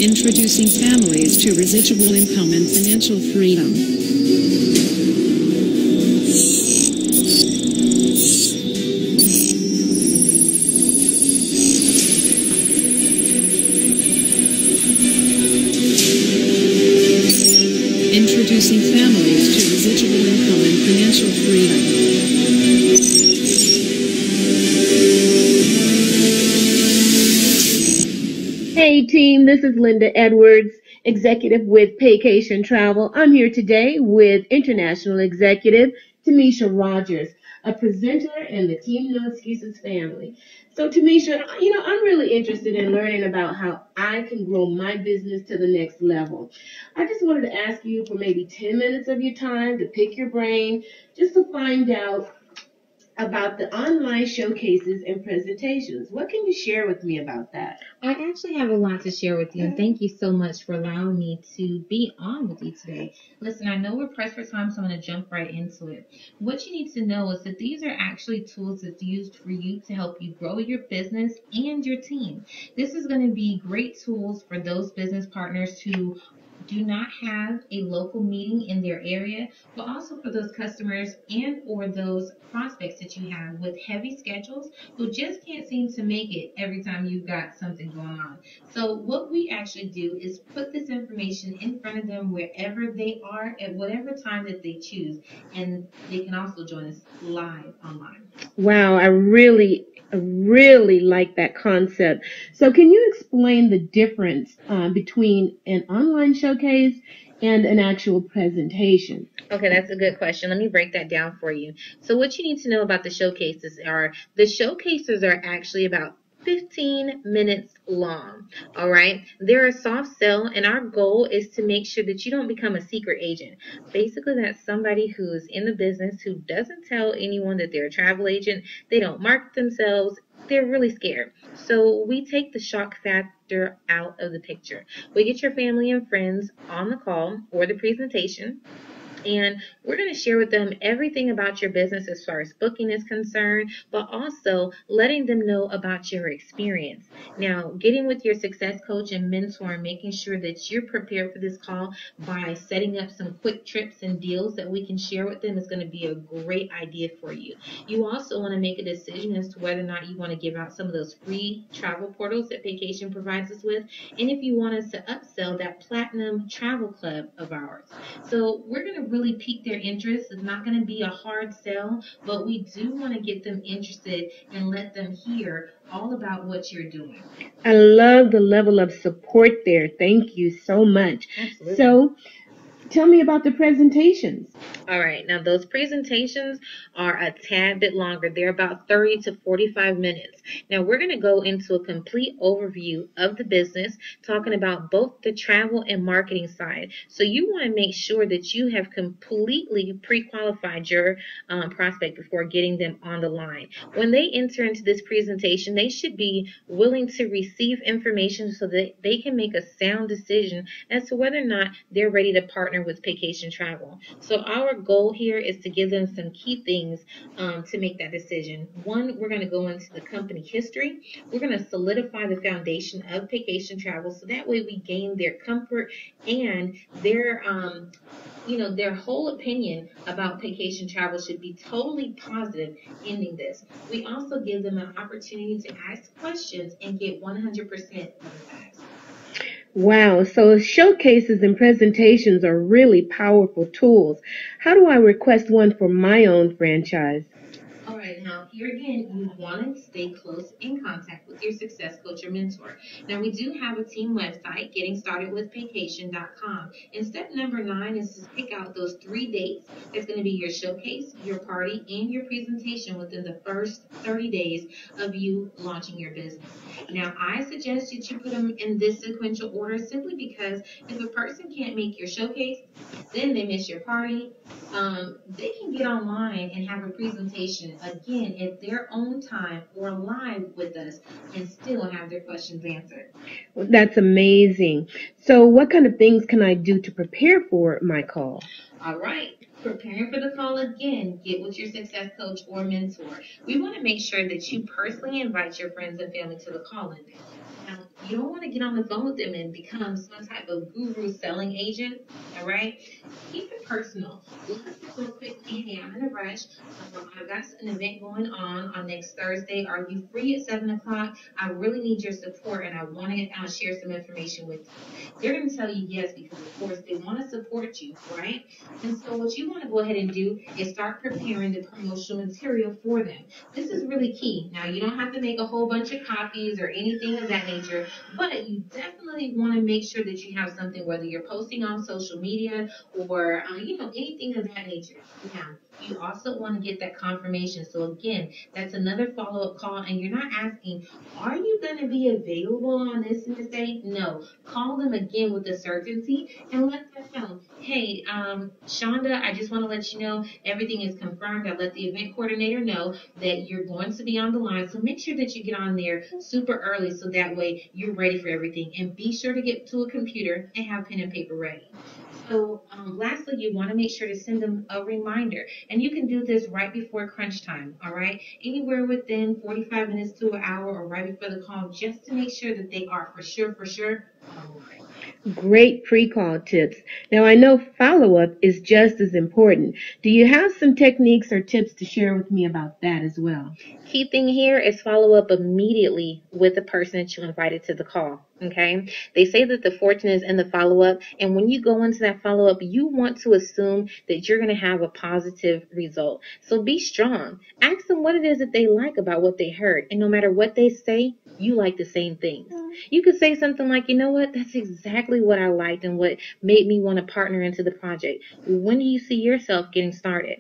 Introducing families to residual income and financial freedom. Introducing families to residual income and financial freedom. Hey team, this is Linda Edwards, executive with Paycation Travel. I'm here today with international executive Tamisha Rogers, a presenter in the Team No Excuses family. So Tamisha, I'm really interested in learning about how I can grow my business to the next level. I just wanted to ask you for maybe 10 minutes of your time to pick your brain, just to find out about the online showcases and presentations. What can you share with me about that? I actually have a lot to share with you, and thank you so much for allowing me to be on with you today. Listen, I know we're pressed for time, so I'm going to jump right into it. What you need to know is that these are actually tools that's used for you to help you grow your business and your team. This is going to be great tools for those business partners who do not have a local meeting in their area, but also for those customers and or those prospects that you have with heavy schedules who just can't seem to make it every time you've got something going on. So what we actually do is put this information in front of them wherever they are at whatever time that they choose, and they can also join us live online. Wow, I really like that concept. So can you explain the difference between an online showcase and an actual presentation? Okay, that's a good question. Let me break that down for you. So what you need to know about the showcases are actually about 15 minutes long. All right. They're a soft sell, and our goal is to make sure that you don't become a secret agent. Basically, that's somebody who's in the business who doesn't tell anyone that they're a travel agent. They don't market themselves. They're really scared. So we take the shock factor out of the picture. We get your family and friends on the call or the presentation, and we're going to share with them everything about your business as far as booking is concerned, but also letting them know about your experience. Now, getting with your success coach and mentor and making sure that you're prepared for this call by setting up some quick trips and deals that we can share with them is going to be a great idea for you. You also want to make a decision as to whether or not you want to give out some of those free travel portals that Vacation provides us with, and if you want us to upsell that platinum travel club of ours. So we're going to really pique their interest. It's not going to be a hard sell, but we do want to get them interested and let them hear all about what you're doing. I love the level of support there. Thank you so much. Absolutely. So tell me about the presentations. All right. Now, those presentations are a tad bit longer. They're about 30 to 45 minutes. Now, we're going to go into a complete overview of the business, talking about both the travel and marketing side. So you want to make sure that you have completely pre-qualified your prospect before getting them on the line. When they enter into this presentation, they should be willing to receive information so that they can make a sound decision as to whether or not they're ready to partner with Vacation Travel. So our goal here is to give them some key things to make that decision. One, we're going to go into the company history. We're going to solidify the foundation of Vacation Travel, so that way we gain their comfort and their whole opinion about Vacation Travel should be totally positive ending this. We also give them an opportunity to ask questions and get 100% advice. Wow, so showcases and presentations are really powerful tools. How do I request one for my own franchise? All right, now here again, you want to stay close in contact with your success coach or mentor. Now, we do have a team website, gettingstartedwithvacation.com. And step number 9 is to pick out those 3 dates. It's going to be your showcase, your party, and your presentation within the first 30 days of you launching your business. Now, I suggest that you put them in this sequential order simply because if a person can't make your showcase, then they miss your party. They can get online and have a presentation again at their own time or live with us and still have their questions answered. That's amazing. So what kind of things can I do to prepare for my call? All right. Preparing for the call again, get with your success coach or mentor. We want to make sure that you personally invite your friends and family to the call-in. Now, you don't want to get on the phone with them and become some type of guru selling agent. All right. Keep it personal. Let's say real quickly, hey, I'm in a rush. I've got an event going on next Thursday. Are you free at 7 o'clock? I really need your support and I want to share some information with you. They're going to tell you yes because, of course, they want to support you, right? And so, what you want to go ahead and do is start preparing the promotional material for them. This is really key. Now, you don't have to make a whole bunch of copies or anything of that nature, but you definitely want to make sure that you have something, whether you're posting on social media or, anything of that nature. Now, you also want to get that confirmation. So, again, that's another follow up call, and you're not asking, are you going to be available on this and this day? No. Call them again with a certainty and let them know, hey, Shonda, I just want to let you know everything is confirmed. I let the event coordinator know that you're going to be on the line. So make sure that you get on there super early so that way you're ready for everything. And be sure to get to a computer and have pen and paper ready. So lastly, you want to make sure to send them a reminder. And you can do this right before crunch time, all right? Anywhere within 45 minutes to an hour or right before the call, just to make sure that they are for sure online. Great pre-call tips. Now, I know follow-up is just as important. Do you have some techniques or tips to share with me about that as well? Key thing here is follow up immediately with the person that you invited to the call. Okay. They say that the fortune is in the follow up. And when you go into that follow up, you want to assume that you're going to have a positive result. So be strong. Ask them what it is that they like about what they heard. And no matter what they say, you like the same things. You could say something like, you know what? That's exactly what I liked and what made me want to partner into the project. When do you see yourself getting started?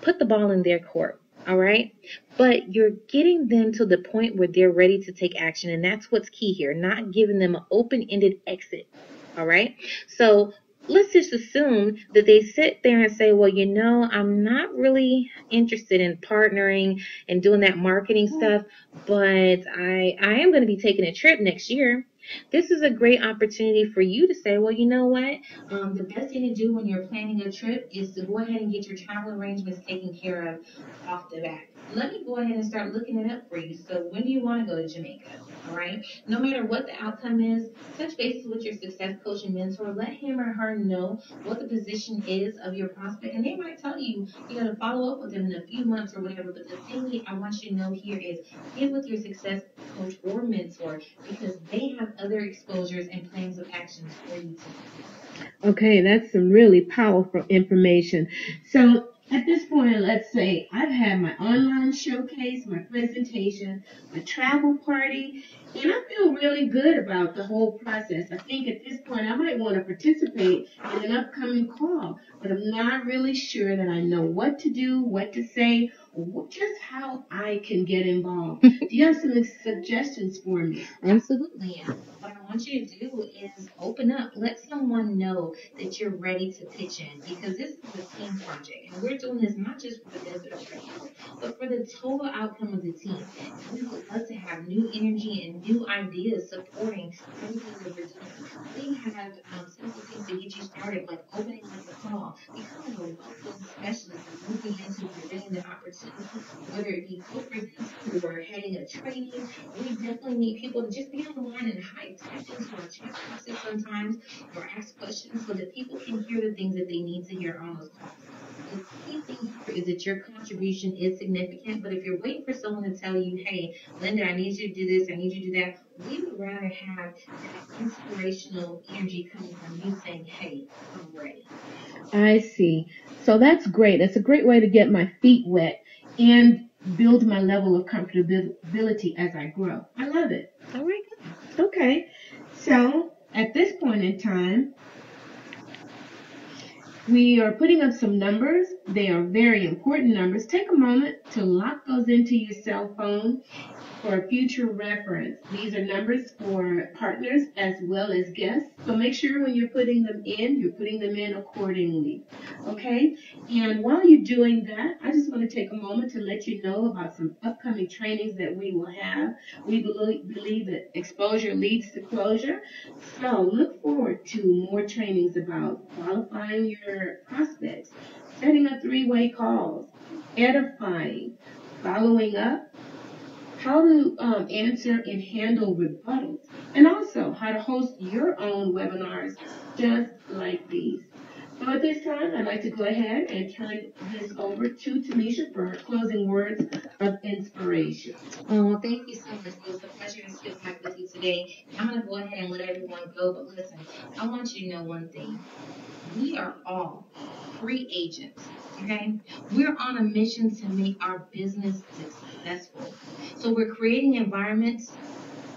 Put the ball in their court. All right. But you're getting them to the point where they're ready to take action. And that's what's key here, not giving them an open ended exit. All right. So let's just assume that they sit there and say, well, I'm not really interested in partnering and doing that marketing stuff, but I am going to be taking a trip next year. This is a great opportunity for you to say, well, you know what? The best thing to do when you're planning a trip is to go ahead and get your travel arrangements taken care of off the bat. Let me go ahead and start looking it up for you. So when do you want to go to Jamaica? All right. No matter what the outcome is, touch bases with your success coach and mentor. Let him or her know what the position is of your prospect. And they might tell you, to follow up with them in a few months or whatever. But the thing I want you to know here is get with your success coach or mentor because they have other exposures and plans of actions for you to. Okay, that's some really powerful information. So at this point, let's say I've had my online showcase, my presentation, my travel party, and I feel really good about the whole process. I think at this point I might want to participate in an upcoming call, but I'm not really sure that I know what to do, what to say, or just how I can get involved. Do you have some suggestions for me? Absolutely. What I want you to do is open up. Let someone know that you're ready to pitch in because this is a team project. And we're doing this not just for the benefit of ourselves, but for the total outcome of the team. And we would love to have new energy and new ideas supporting everything that we're doing. We have simple things to get you started, like opening up the call, becoming a welcome specialist, and moving into presenting the opportunity, whether it be co-presenting or heading a training. We definitely need people to just be on the line and type into our chat boxes sometimes or ask questions so that people can hear the things that they need to hear on those calls. The key thing here is that your contribution is significant, but if you're waiting for someone to tell you, hey, Linda, I need you to do this, I need you to do that, we would rather have that inspirational energy coming from you saying, hey, I'm ready. I see. So that's great. That's a great way to get my feet wet and build my level of comfortability as I grow. I love it. All right. Okay. So at this point in time, we are putting up some numbers. They are very important numbers. Take a moment to lock those into your cell phone for future reference. These are numbers for partners as well as guests. So make sure when you're putting them in accordingly. Okay? And while you're doing that, I just want to take a moment to let you know about some upcoming trainings that we will have. We believe that exposure leads to closure. So look forward to more trainings about qualifying your prospects, setting up three-way calls, edifying, following up, how to answer and handle rebuttals, and also how to host your own webinars just like these. So at this time, I'd like to go ahead and turn this over to Tamisha for her closing words of inspiration. Oh, well, thank you so much. It was a pleasure to sit back with you today. I'm going to go ahead and let everyone go, but listen, I want you to know one thing. We are all free agents, okay? We're on a mission to make our business successful. So we're creating environments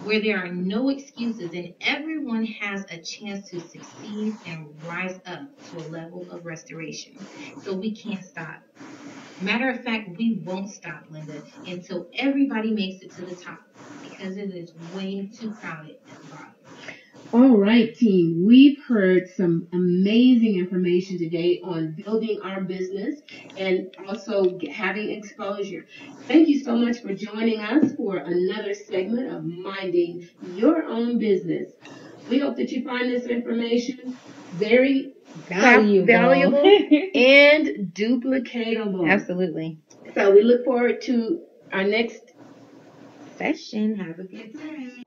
where there are no excuses and everyone has a chance to succeed and rise up to a level of restoration. So we can't stop. Matter of fact, we won't stop, Linda, until everybody makes it to the top because it is way too crowded at the bottom. All right, team. We've heard some amazing information today on building our business and also having exposure. Thank you so much for joining us for another segment of Minding Your Own Business. We hope that you find this information very valuable and duplicatable. Absolutely. So we look forward to our next Session. Have a good day.